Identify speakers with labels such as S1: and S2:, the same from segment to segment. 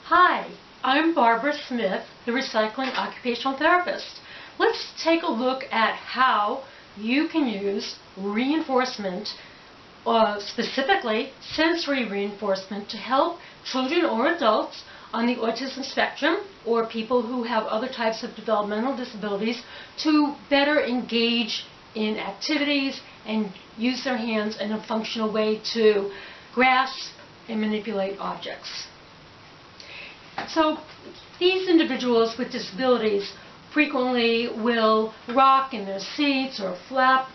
S1: Hi, I'm Barbara Smith, the Recycling Occupational Therapist. Let's take a look at how you can use reinforcement, specifically sensory reinforcement, to help children or adults on the autism spectrum or people who have other types of developmental disabilities to better engage in activities and use their hands in a functional way to grasp and manipulate objects. So these individuals with disabilities frequently will rock in their seats or flap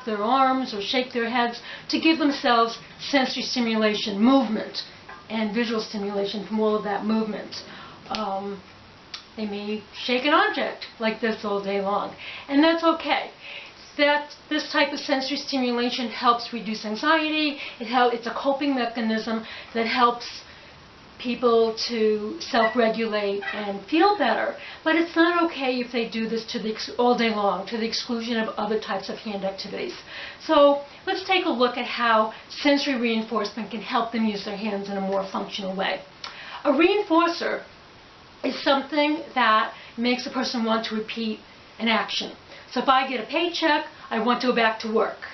S1: their arms or shake their heads to give themselves sensory stimulation, movement, and visual stimulation from all of that movement. They may shake an object like this all day long, and that's okay. This type of sensory stimulation helps reduce anxiety. It's a coping mechanism that helps people to self-regulate and feel better. But it's not okay if they do this all day long, to the exclusion of other types of hand activities. So let's take a look at how sensory reinforcement can help them use their hands in a more functional way. A reinforcer is something that makes a person want to repeat an action. So if I get a paycheck, I want to go back to work.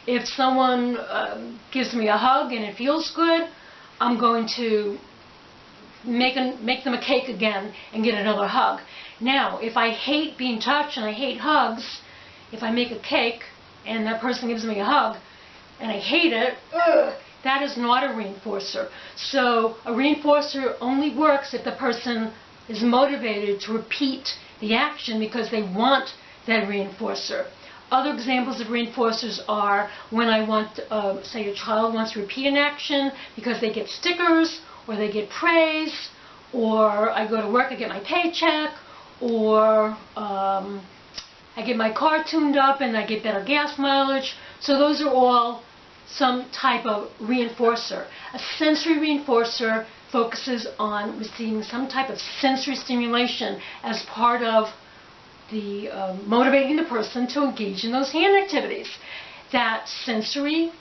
S1: If someone gives me a hug and it feels good, I'm going to make them a cake again and get another hug. Now, if I hate being touched and I hate hugs, if I make a cake and that person gives me a hug and I hate it, that is not a reinforcer. So a reinforcer only works if the person is motivated to repeat the action because they want that reinforcer. Other examples of reinforcers are when I want, say a child wants to repeat an action because they get stickers, or they get praise, or I go to work, I get my paycheck, or I get my car tuned up and I get better gas mileage. So those are all some type of reinforcer. A sensory reinforcer focuses on receiving some type of sensory stimulation as part of the motivating the person to engage in those hand activities. That sensory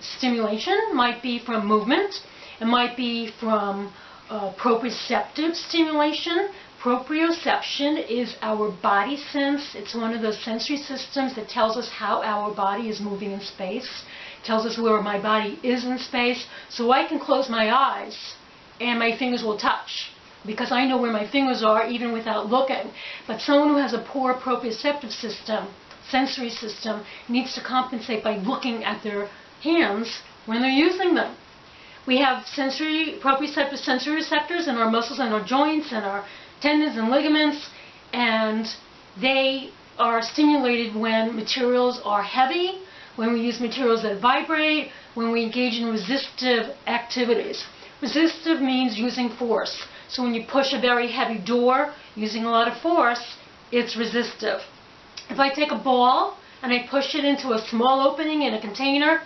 S1: stimulation might be from movement. It might be from proprioceptive stimulation. Proprioception is our body sense. It's one of those sensory systems that tells us how our body is moving in space. It tells us where my body is in space. So I can close my eyes and my fingers will touch because I know where my fingers are even without looking. But someone who has a poor proprioceptive system, sensory system, needs to compensate by looking at their hands when they're using them. We have proprioceptive sensory receptors in our muscles and our joints and our tendons and ligaments, and they are stimulated when materials are heavy, when we use materials that vibrate, when we engage in resistive activities. Resistive means using force. So when you push a very heavy door using a lot of force, it's resistive. If I take a ball and I push it into a small opening in a container,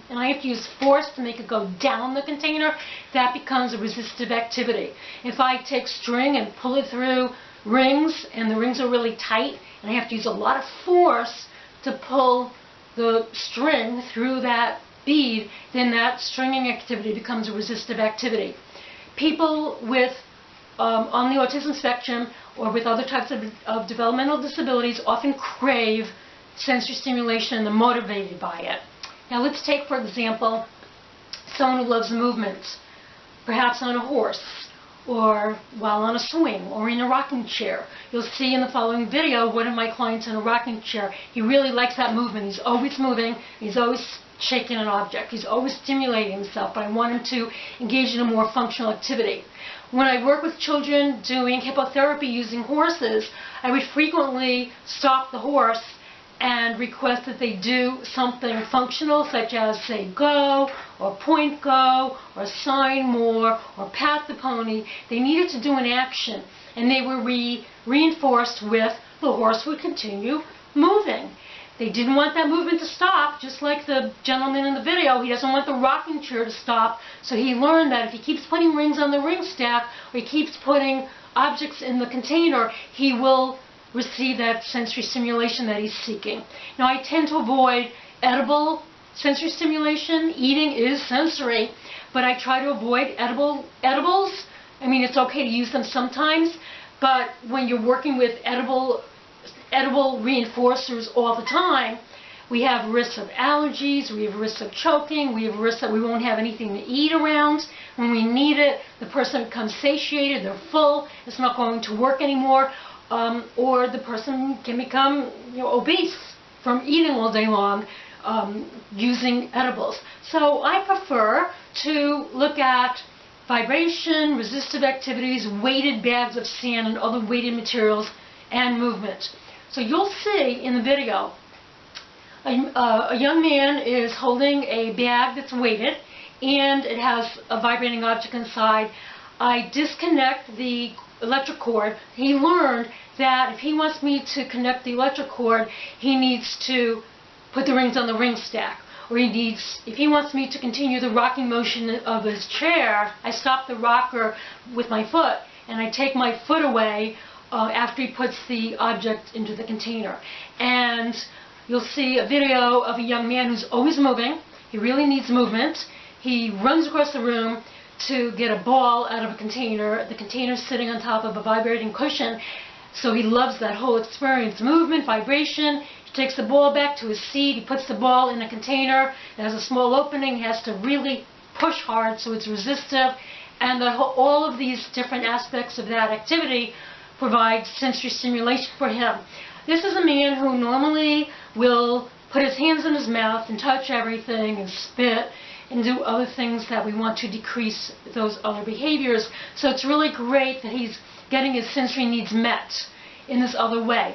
S1: and I have to use force to make it go down the container, that becomes a resistive activity. If I take string and pull it through rings, and the rings are really tight, and I have to use a lot of force to pull the string through that bead, then that stringing activity becomes a resistive activity. People with on the autism spectrum or with other types of developmental disabilities often crave sensory stimulation and they're motivated by it. Now let's take, for example, someone who loves movement, perhaps on a horse, or while on a swing, or in a rocking chair. You'll see in the following video one of my clients in a rocking chair. He really likes that movement. He's always moving. He's always shaking an object. He's always stimulating himself, but I want him to engage in a more functional activity. When I work with children doing hippotherapy using horses, I would frequently stop the horse and request that they do something functional, such as say go, or point go, or sign more, or pat the pony. They needed to do an action, and they were reinforced with the horse would continue moving. They didn't want that movement to stop, just like the gentleman in the video. He doesn't want the rocking chair to stop, so he learned that if he keeps putting rings on the ring stack, or he keeps putting objects in the container, he will receive that sensory stimulation that he's seeking. Now, I tend to avoid edible sensory stimulation. Eating is sensory, but I try to avoid edibles. I mean, it's okay to use them sometimes, but when you're working with edible reinforcers all the time, we have risks of allergies, we have risks of choking, we have risks that we won't have anything to eat around. When we need it, the person becomes satiated, they're full, it's not going to work anymore, or the person can become obese from eating all day long using edibles. So I prefer to look at vibration, resistive activities, weighted bags of sand and other weighted materials, and movement. So you'll see in the video, a young man is holding a bag that's weighted and it has a vibrating object inside. I disconnect the electric cord. He learned that if he wants me to connect the electric cord, he needs to put the rings on the ring stack. Or if he wants me to continue the rocking motion of his chair, I stop the rocker with my foot and I take my foot away after he puts the object into the container. And you'll see a video of a young man who's always moving. He really needs movement. He runs across the room to get a ball out of a container. The container's sitting on top of a vibrating cushion. So he loves that whole experience. Movement, vibration. He takes the ball back to his seat. He puts the ball in a container. It has a small opening. He has to really push hard so it's resistive. And all of these different aspects of that activity provide sensory stimulation for him. This is a man who normally will put his hands in his mouth and touch everything and spit and do other things that we want to decrease those other behaviors. So it's really great that he's getting his sensory needs met in this other way.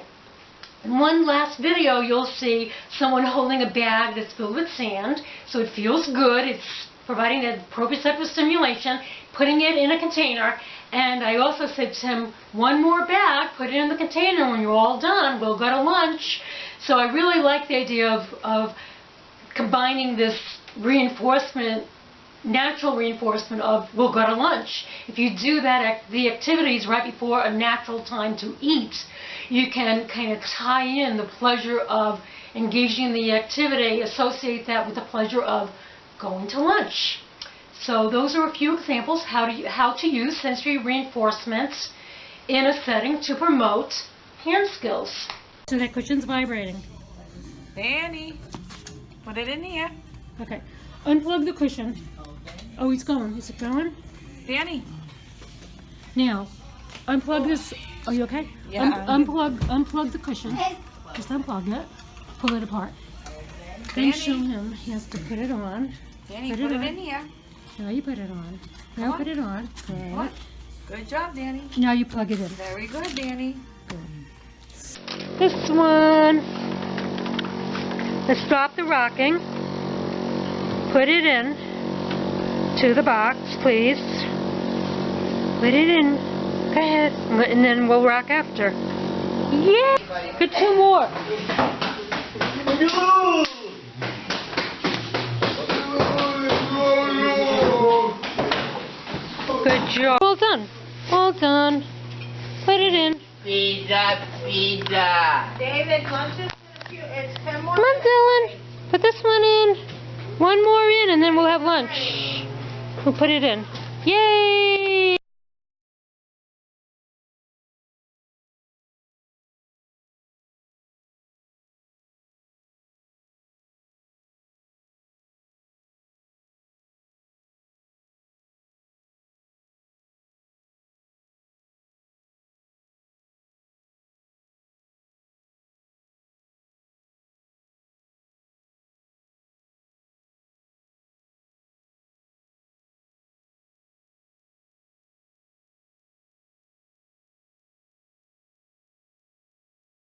S1: In one last video, you'll see someone holding a bag that's filled with sand, so it feels good. It's providing that proprioceptive stimulation, putting it in a container, and I also said to him, one more bag, put it in the container. When you're all done, we'll go to lunch. So I really like the idea of combining this reinforcement, natural reinforcement of we'll go to lunch. If you do that, the activities right before a natural time to eat, you can kind of tie in the pleasure of engaging in the activity, associate that with the pleasure of going to lunch. So those are a few examples how to use sensory reinforcements in a setting to promote hand skills. So that cushion's vibrating.
S2: Danny, put it in here.
S1: Okay, unplug the cushion. Oh, he's going. Is it going?
S2: Danny.
S1: Now, unplug this. Are you okay?
S2: Yeah.
S1: Unplug the cushion. Just unplug it. Pull it apart. Then show him he has to put it on.
S2: Danny, put it in here.
S1: Now you put it on. Now put it on. Good.
S2: What? Good job, Danny.
S1: Now you plug it in.
S2: Very good, Danny.
S1: Good. This one. Let's stop the rocking. Put it in to the box, please. Put it in. Go ahead. And then we'll rock after. Yeah! Good, 2 more. Good job. All done. All done. Put it in.
S3: Pizza, pizza.
S4: David, lunch is it's 10 more.
S1: Come on, Dylan. Put this one in. 1 more in, and then we'll have lunch. We'll put it in. Yay!